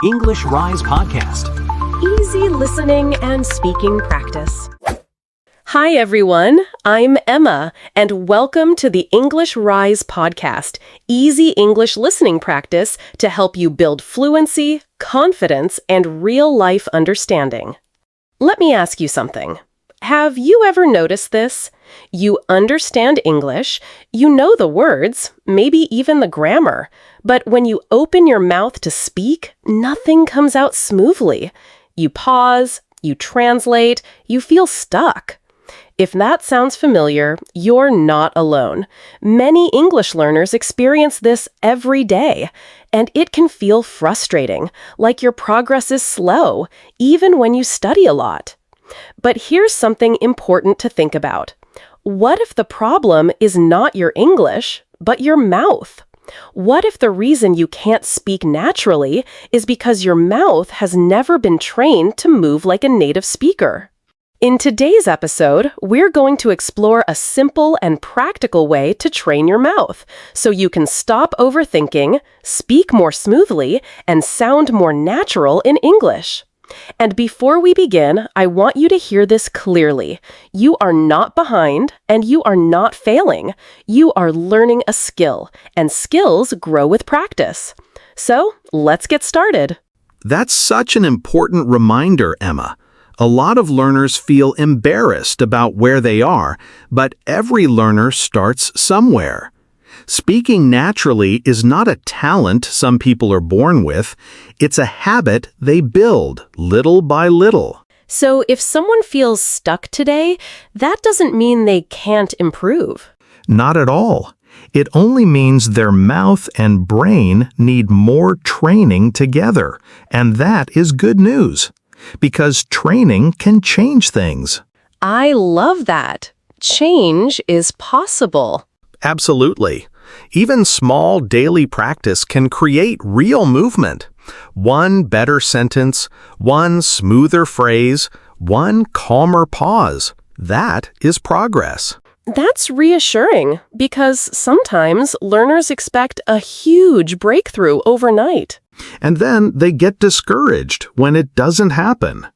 English Rise Podcast. Easy listening and speaking practice. Hi, everyone. I'm Emma, and welcome to the English Rise Podcast, easy English listening practice to help you build fluency, confidence, and real-life understanding. Let me ask you something. Have you ever noticed this? You understand English, you know the words, maybe even the grammar, but when you open your mouth to speak, nothing comes out smoothly. You pause, you translate, you feel stuck. If that sounds familiar, you're not alone. Many English learners experience this every day, and it can feel frustrating, like your progress is slow, even when you study a lot. But here's something important to think about. What if the problem is not your English, but your mouth? What if the reason you can't speak naturally is because your mouth has never been trained to move like a native speaker? In today's episode, we're going to explore a simple and practical way to train your mouth so you can stop overthinking, speak more smoothly, and sound more natural in English. And before we begin, I want you to hear this clearly. You are not behind, and you are not failing. You are learning a skill, and skills grow with practice. So, let's get started. That's such an important reminder, Emma. A lot of learners feel embarrassed about where they are, but every learner starts somewhere. Speaking naturally is not a talent some people are born with. It's a habit they build little by little. So if someone feels stuck today, that doesn't mean they can't improve. Not at all. It only means their mouth and brain need more training together, and that is good news. Because training can change things. I love that. Change is possible. Absolutely. Even small daily practice can create real movement. One better sentence, one smoother phrase, one calmer pause. That is progress. That's reassuring because sometimes learners expect a huge breakthrough overnight. And then they get discouraged when it doesn't happen.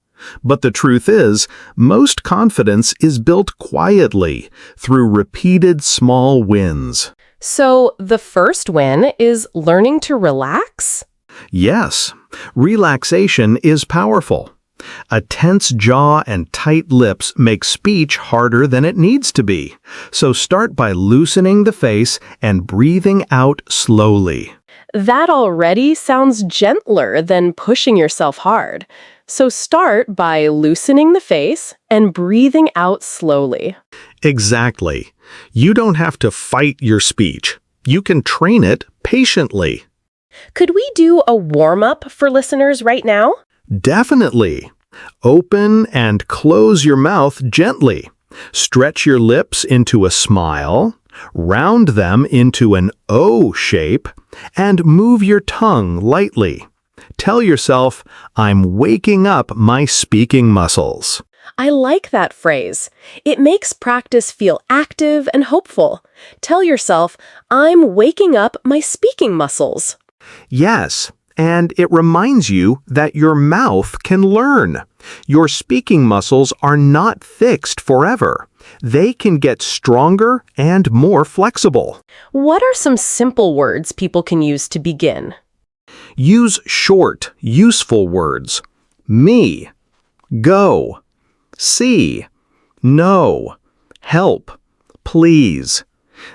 But the truth is, most confidence is built quietly through repeated small wins. So the first win is learning to relax? Yes, relaxation is powerful. A tense jaw and tight lips make speech harder than it needs to be. So start by loosening the face and breathing out slowly. That already sounds gentler than pushing yourself hard. So start by loosening the face and breathing out slowly. Exactly. You don't have to fight your speech. You can train it patiently. Could we do a warm-up for listeners right now? Definitely. Open and close your mouth gently. Stretch your lips into a smile, round them into an O shape, and move your tongue lightly. Tell yourself, I'm waking up my speaking muscles. I like that phrase. It makes practice feel active and hopeful. Tell yourself, I'm waking up my speaking muscles. Yes, and it reminds you that your mouth can learn. Your speaking muscles are not fixed forever. They can get stronger and more flexible. What are some simple words people can use to begin? Use short, useful words. Me, go, see, no, help, please.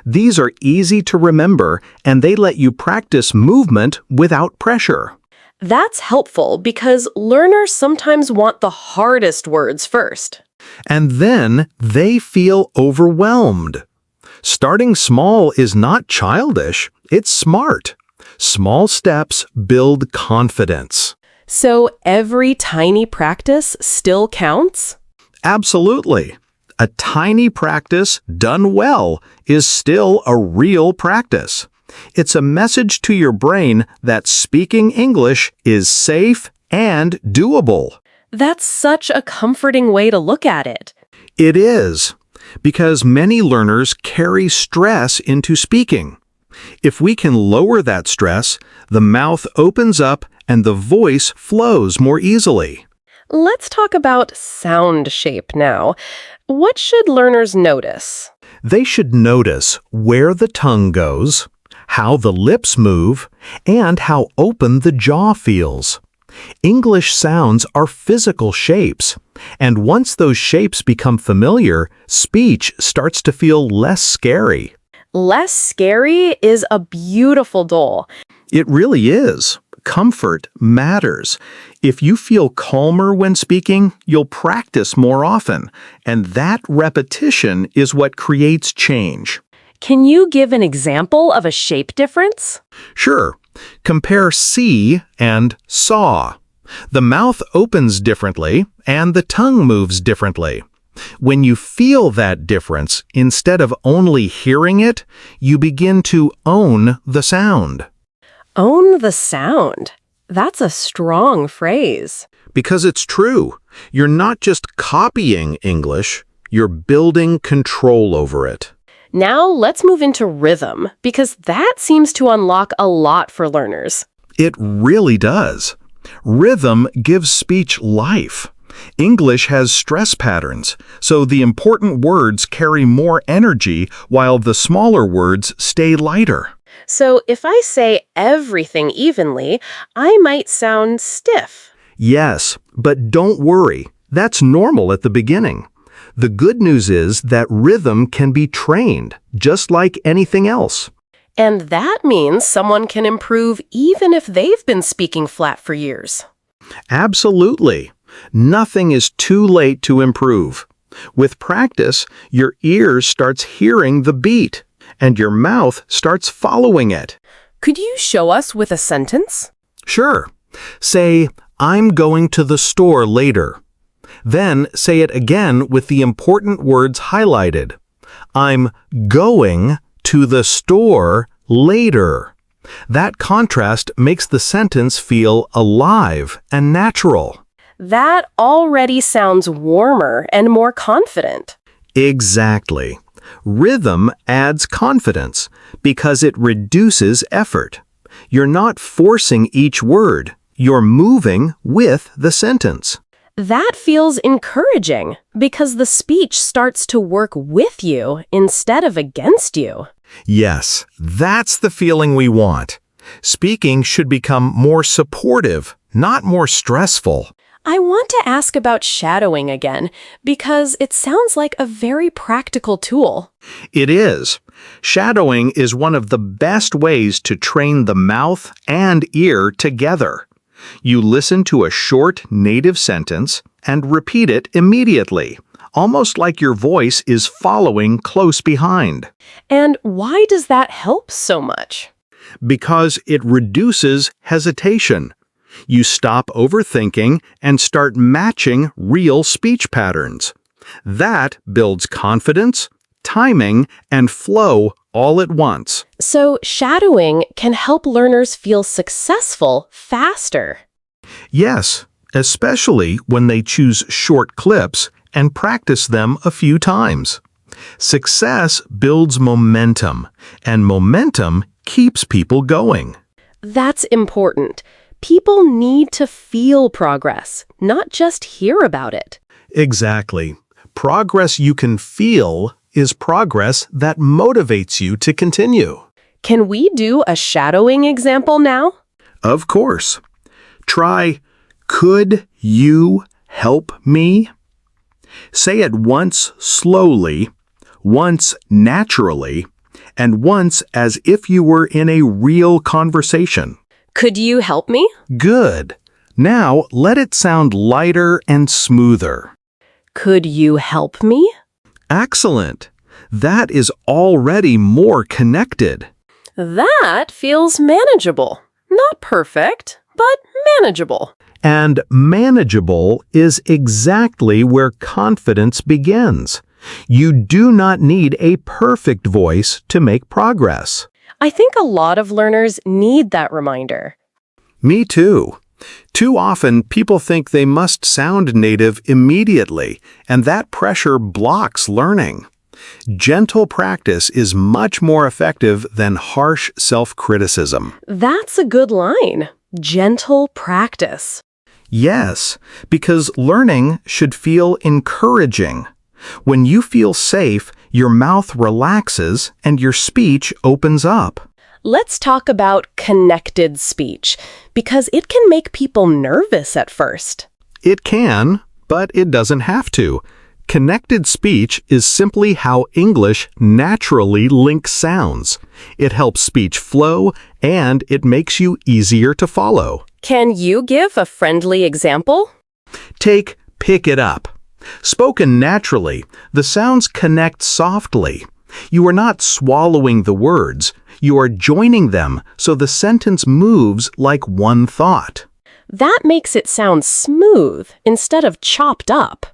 These are easy to remember, and they let you practice movement without pressure. That's helpful because learners sometimes want the hardest words first. And then they feel overwhelmed. Starting small is not childish, it's smart. Small steps build confidence. So every tiny practice still counts? Absolutely. A tiny practice done well is still a real practice. It's a message to your brain that speaking English is safe and doable. That's such a comforting way to look at it. It is, because many learners carry stress into speaking. If we can lower that stress, the mouth opens up and the voice flows more easily. Let's talk about sound shape now. What should learners notice? They should notice where the tongue goes, how the lips move, and how open the jaw feels. English sounds are physical shapes, and once those shapes become familiar, speech starts to feel less scary. Less scary is a beautiful goal. It really is. Comfort matters. If you feel calmer when speaking, you'll practice more often, and that repetition is what creates change. Can you give an example of a shape difference? Sure. Compare see and saw. The mouth opens differently, and the tongue moves differently. When you feel that difference, instead of only hearing it, you begin to own the sound. Own the sound. That's a strong phrase. Because it's true. You're not just copying English, you're building control over it. Now let's move into rhythm, because that seems to unlock a lot for learners. It really does. Rhythm gives speech life. English has stress patterns, so the important words carry more energy while the smaller words stay lighter. So if I say everything evenly, I might sound stiff. Yes, but don't worry. That's normal at the beginning. The good news is that rhythm can be trained, just like anything else. And that means someone can improve even if they've been speaking flat for years. Absolutely. Nothing is too late to improve. With practice, your ears starts hearing the beat, and your mouth starts following it. Could you show us with a sentence? Sure. Say, I'm going to the store later. Then say it again with the important words highlighted. I'm going to the store later. That contrast makes the sentence feel alive and natural. That already sounds warmer and more confident. Exactly. Rhythm adds confidence because it reduces effort. You're not forcing each word. You're moving with the sentence. That feels encouraging because the speech starts to work with you instead of against you. Yes, that's the feeling we want. Speaking should become more supportive, not more stressful. I want to ask about shadowing again because it sounds like a very practical tool. It is. Shadowing is one of the best ways to train the mouth and ear together. You listen to a short native sentence and repeat it immediately, almost like your voice is following close behind. And why does that help so much? Because it reduces hesitation. You stop overthinking and start matching real speech patterns. That builds confidence, timing, and flow all at once. So shadowing can help learners feel successful faster. Yes, especially when they choose short clips and practice them a few times. Success builds momentum, and momentum keeps people going. That's important. People need to feel progress, not just hear about it. Exactly. Progress you can feel is progress that motivates you to continue. Can we do a shadowing example now? Of course. Try, could you help me? Say it once slowly, once naturally, and once as if you were in a real conversation. Could you help me? Good. Now let it sound lighter and smoother. Could you help me? Excellent. That is already more connected. That feels manageable. Not perfect, but manageable. And manageable is exactly where confidence begins. You do not need a perfect voice to make progress. I think a lot of learners need that reminder. Me too. Too often, people think they must sound native immediately, and that pressure blocks learning. Gentle practice is much more effective than harsh self-criticism. That's a good line. Gentle practice. Yes, because learning should feel encouraging. When you feel safe, your mouth relaxes and your speech opens up. Let's talk about connected speech, because it can make people nervous at first. It can, but it doesn't have to. Connected speech is simply how English naturally links sounds. It helps speech flow, and it makes you easier to follow. Can you give a friendly example? Take pick it up. Spoken naturally, the sounds connect softly. You are not swallowing the words. You are joining them so the sentence moves like one thought. That makes it sound smooth instead of chopped up.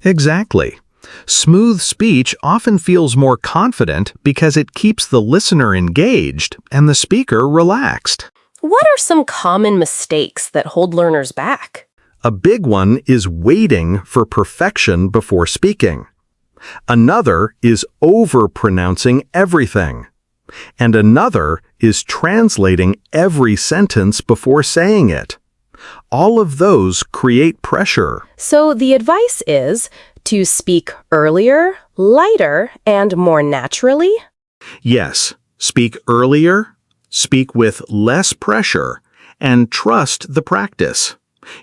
Exactly. Smooth speech often feels more confident because it keeps the listener engaged and the speaker relaxed. What are some common mistakes that hold learners back? A big one is waiting for perfection before speaking. Another is over-pronouncing everything. And another is translating every sentence before saying it. All of those create pressure. So the advice is to speak earlier, lighter, and more naturally? Yes, speak earlier, speak with less pressure, and trust the practice.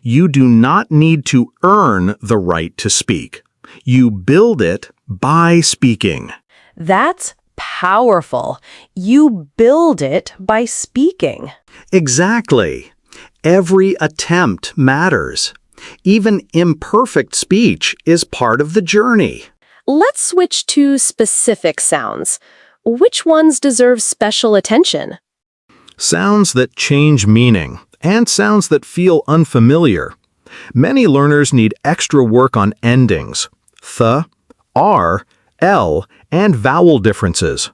You do not need to earn the right to speak. You build it by speaking. That's powerful. You build it by speaking. Exactly. Every attempt matters. Even imperfect speech is part of the journey. Let's switch to specific sounds. Which ones deserve special attention? Sounds that change meaning and sounds that feel unfamiliar. Many learners need extra work on endings, th, r, l, and vowel differences.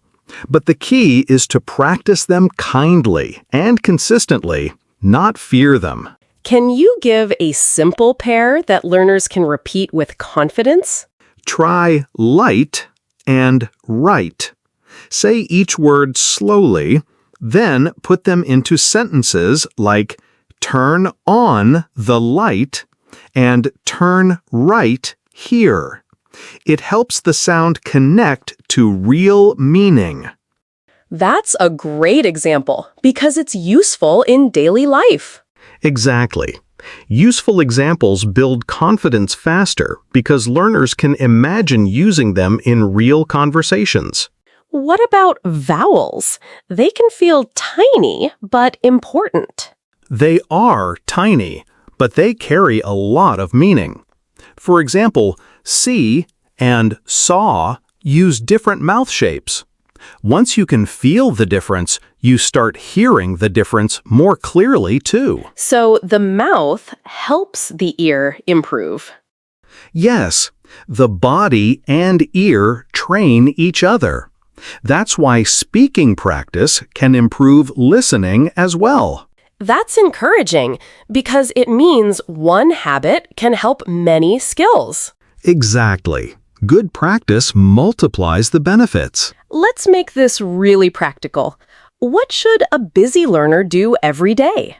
But the key is to practice them kindly and consistently, not fear them. Can you give a simple pair that learners can repeat with confidence? Try light and right. Say each word slowly, then put them into sentences like turn on the light and turn right here. It helps the sound connect to real meaning. That's a great example because it's useful in daily life. Exactly. Useful examples build confidence faster because learners can imagine using them in real conversations. What about vowels? They can feel tiny but important. They are tiny, but they carry a lot of meaning. For example, see and saw use different mouth shapes. Once you can feel the difference, you start hearing the difference more clearly too. So the mouth helps the ear improve. Yes, the body and ear train each other. That's why speaking practice can improve listening as well. That's encouraging because it means one habit can help many skills. Exactly. Good practice multiplies the benefits. Let's make this really practical. What should a busy learner do every day?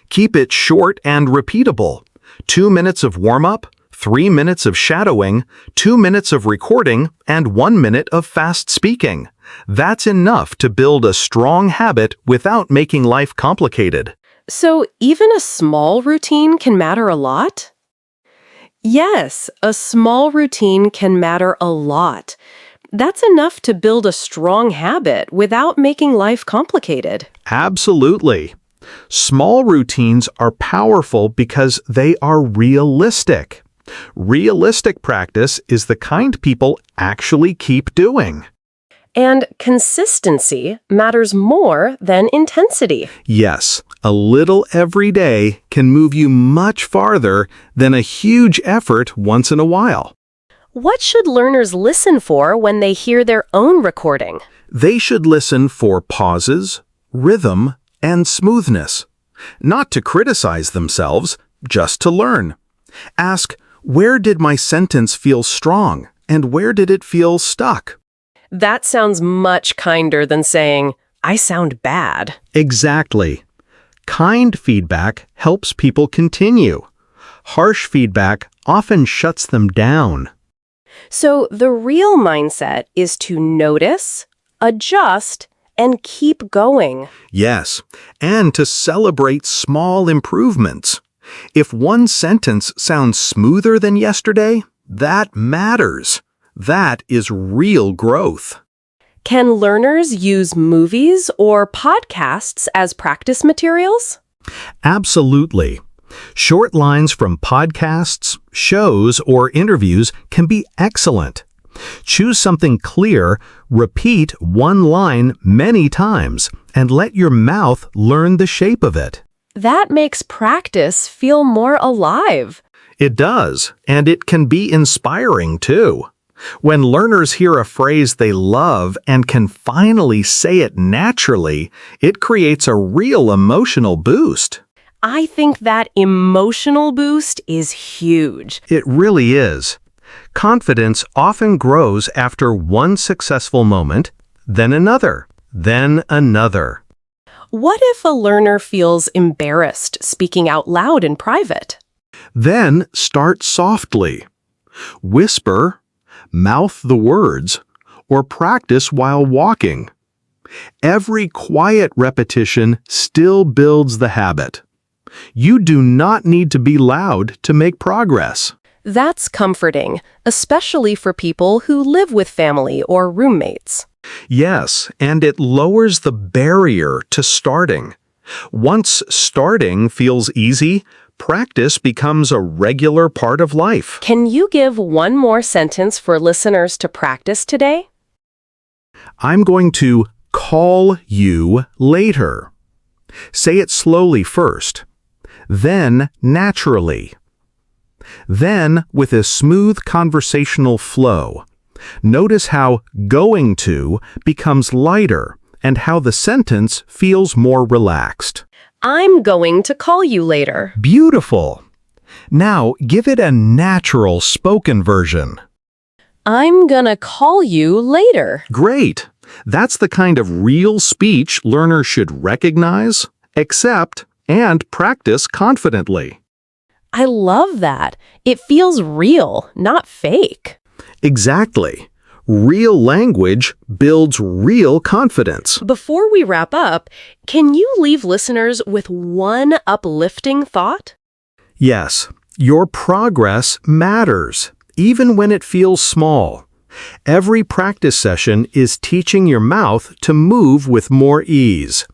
Keep it short and repeatable. 2 minutes of warm-up, 3 minutes of shadowing, 2 minutes of recording, and 1 minute of fast speaking. That's enough to build a strong habit without making life complicated. So even a small routine can matter a lot? Yes, a small routine can matter a lot. That's enough to build a strong habit without making life complicated. Absolutely. Small routines are powerful because they are realistic. Realistic practice is the kind people actually keep doing. And consistency matters more than intensity. Yes, a little every day can move you much farther than a huge effort once in a while. What should learners listen for when they hear their own recording? They should listen for pauses, rhythm, and smoothness. Not to criticize themselves, just to learn. Ask, where did my sentence feel strong, and where did it feel stuck? That sounds much kinder than saying, I sound bad. Exactly. Kind feedback helps people continue. Harsh feedback often shuts them down. So the real mindset is to notice, adjust, and keep going. Yes, and to celebrate small improvements. If one sentence sounds smoother than yesterday, that matters. That is real growth. Can learners use movies or podcasts as practice materials? Absolutely. Short lines from podcasts, shows, or interviews can be excellent. Choose something clear, repeat one line many times, and let your mouth learn the shape of it. That makes practice feel more alive. It does, and it can be inspiring too. When learners hear a phrase they love and can finally say it naturally, it creates a real emotional boost. I think that emotional boost is huge. It really is. Confidence often grows after one successful moment, then another, then another. What if a learner feels embarrassed speaking out loud in private? Then start softly. Whisper, mouth the words, or practice while walking. Every quiet repetition still builds the habit. You do not need to be loud to make progress. That's comforting, especially for people who live with family or roommates. Yes, and it lowers the barrier to starting. Once starting feels easy, practice becomes a regular part of life. Can you give one more sentence for listeners to practice today? I'm going to call you later. Say it slowly first, then naturally. Then with a smooth conversational flow. Notice how going to becomes lighter and how the sentence feels more relaxed. I'm going to call you later. Beautiful. Now give it a natural spoken version. I'm gonna call you later. Great. That's the kind of real speech learners should recognize, accept, and practice confidently. I love that. It feels real, not fake. Exactly. Real language builds real confidence. Before we wrap up, can you leave listeners with one uplifting thought? Yes, your progress matters, even when it feels small. Every practice session is teaching your mouth to move with more ease.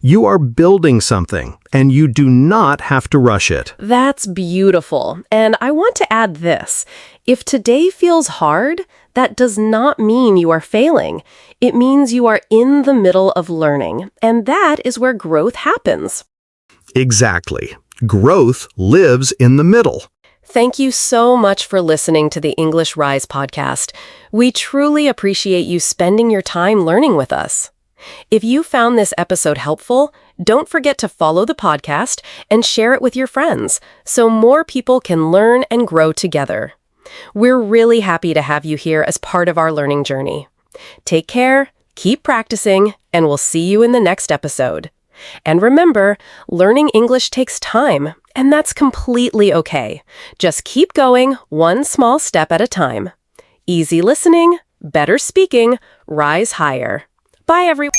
You are building something, and you do not have to rush it. That's beautiful. And I want to add this. If today feels hard, that does not mean you are failing. It means you are in the middle of learning, and that is where growth happens. Exactly. Growth lives in the middle. Thank you so much for listening to the English Rise podcast. We truly appreciate you spending your time learning with us. If you found this episode helpful, don't forget to follow the podcast and share it with your friends so more people can learn and grow together. We're really happy to have you here as part of our learning journey. Take care, keep practicing, and we'll see you in the next episode. And remember, learning English takes time, and that's completely okay. Just keep going one small step at a time. Easy listening, better speaking, rise higher. Bye, everyone.